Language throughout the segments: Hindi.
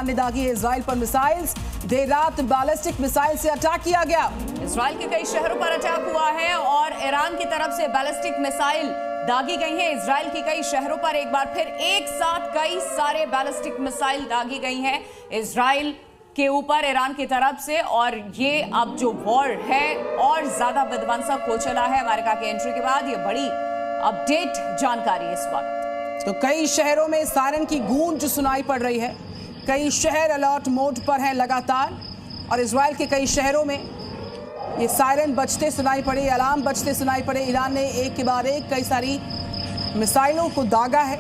ईरान ने दागी है इसराइल पर मिसाइल्स। देर रात बैलिस्टिक मिसाइल से अटैक किया गया। इसराइल के कई शहरों पर अटैक हुआ है और ईरान की तरफ से बैलिस्टिक मिसाइल दागी गई है। इसराइल के कई शहरों पर एक बार फिर एक साथ कई सारे बैलिस्टिक मिसाइल दागी गई हैं इसराइल के ऊपर ईरान की तरफ से। और ये अब जो वॉर है और ज्यादा विध्वंसक हो चला है अमेरिका की एंट्री के बाद। ये बड़ी अपडेट जानकारी इस वक्त। तो कई शहरों में सायरन की गूंज सुनाई पड़ रही है। कई शहर अलर्ट मोड पर हैं लगातार और इजराइल के कई शहरों में ये सायरन बजते सुनाई पड़े, अलार्म बजते सुनाई पड़े। ईरान ने एक के बाद एक कई सारी मिसाइलों को दागा है।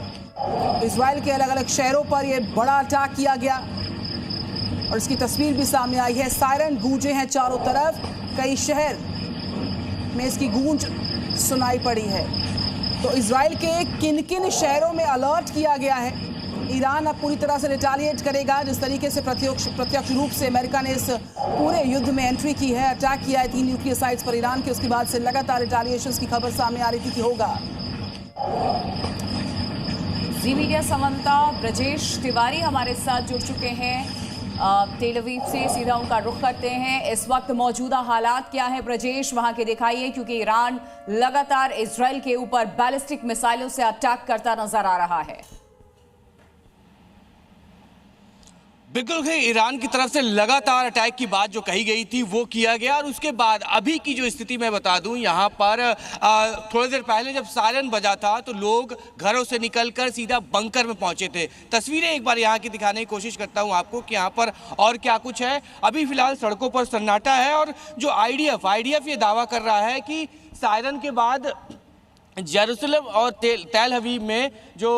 इजराइल के अलग अलग शहरों पर ये बड़ा अटैक किया गया और इसकी तस्वीर भी सामने आई है। सायरन गूंजे हैं चारों तरफ, कई शहर में इसकी गूंज सुनाई पड़ी है। तो इजराइल के किन किन शहरों में अलर्ट किया गया है। ईरान अब पूरी तरह से रिटालिएट करेगा। जिस तरीके से प्रत्यक्ष रूप से अमेरिका ने इस पूरे युद्ध में एंट्री की है, अटैक किया है 3 न्यूक्लियर साइट्स पर ईरान के, उसके बाद से लगातार रिटालिएशंस की खबर सामने आ रही थी कि होगा। जी मीडिया संवाददाता ब्रजेश तिवारी हमारे साथ जुड़ चुके हैं तेल अवीव से। सीधा उनका रुख करते हैं। इस वक्त मौजूदा हालात क्या है ब्रजेश, वहां के दिखाइए, क्योंकि ईरान लगातार इजराइल के ऊपर बैलिस्टिक मिसाइलों से अटैक करता नजर आ रहा है। बिल्कुल है, ईरान की तरफ से लगातार अटैक की बात जो कही गई थी वो किया गया। और उसके बाद अभी की जो स्थिति मैं बता दूं, यहाँ पर थोड़ी देर पहले जब सायरन बजा था तो लोग घरों से निकलकर सीधा बंकर में पहुंचे थे। तस्वीरें एक बार यहाँ की दिखाने की कोशिश करता हूँ आपको कि यहाँ पर और क्या कुछ है। अभी फिलहाल सड़कों पर सन्नाटा है और जो आईडीएफ ये दावा कर रहा है कि सायरन के बाद जेरूसलम और तेल अवीव में जो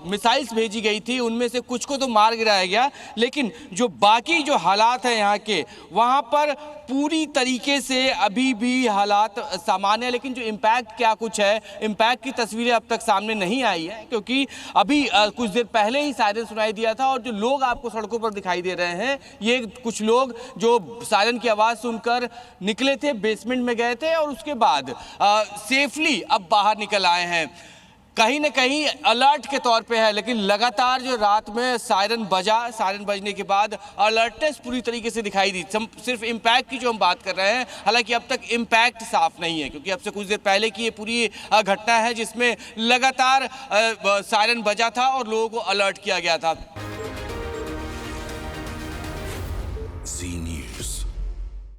मिसाइल्स भेजी गई थी उनमें से कुछ को तो मार गिराया गया, लेकिन जो बाकी जो हालात हैं यहाँ के, वहाँ पर पूरी तरीके से अभी भी हालात सामान्य है। लेकिन जो इम्पैक्ट क्या कुछ है, इम्पैक्ट की तस्वीरें अब तक सामने नहीं आई है, क्योंकि अभी कुछ देर पहले ही सायरन सुनाई दिया था। और जो लोग आपको सड़कों पर दिखाई दे रहे हैं, ये कुछ लोग जो सायरन की आवाज़ सुनकर निकले थे, बेसमेंट में गए थे और उसके बाद सेफली अब बाहर निकल आए हैं। कहीं न कहीं अलर्ट के तौर पे है, लेकिन लगातार जो रात में सायरन बजने के बाद अलर्टनेस पूरी तरीके से दिखाई दी। सिर्फ इम्पैक्ट की जो हम बात कर रहे हैं, हालांकि अब तक इम्पैक्ट साफ नहीं है, क्योंकि अब से कुछ देर पहले की ये पूरी घटना है जिसमें लगातार सायरन बजा था और लोगों को अलर्ट किया गया था।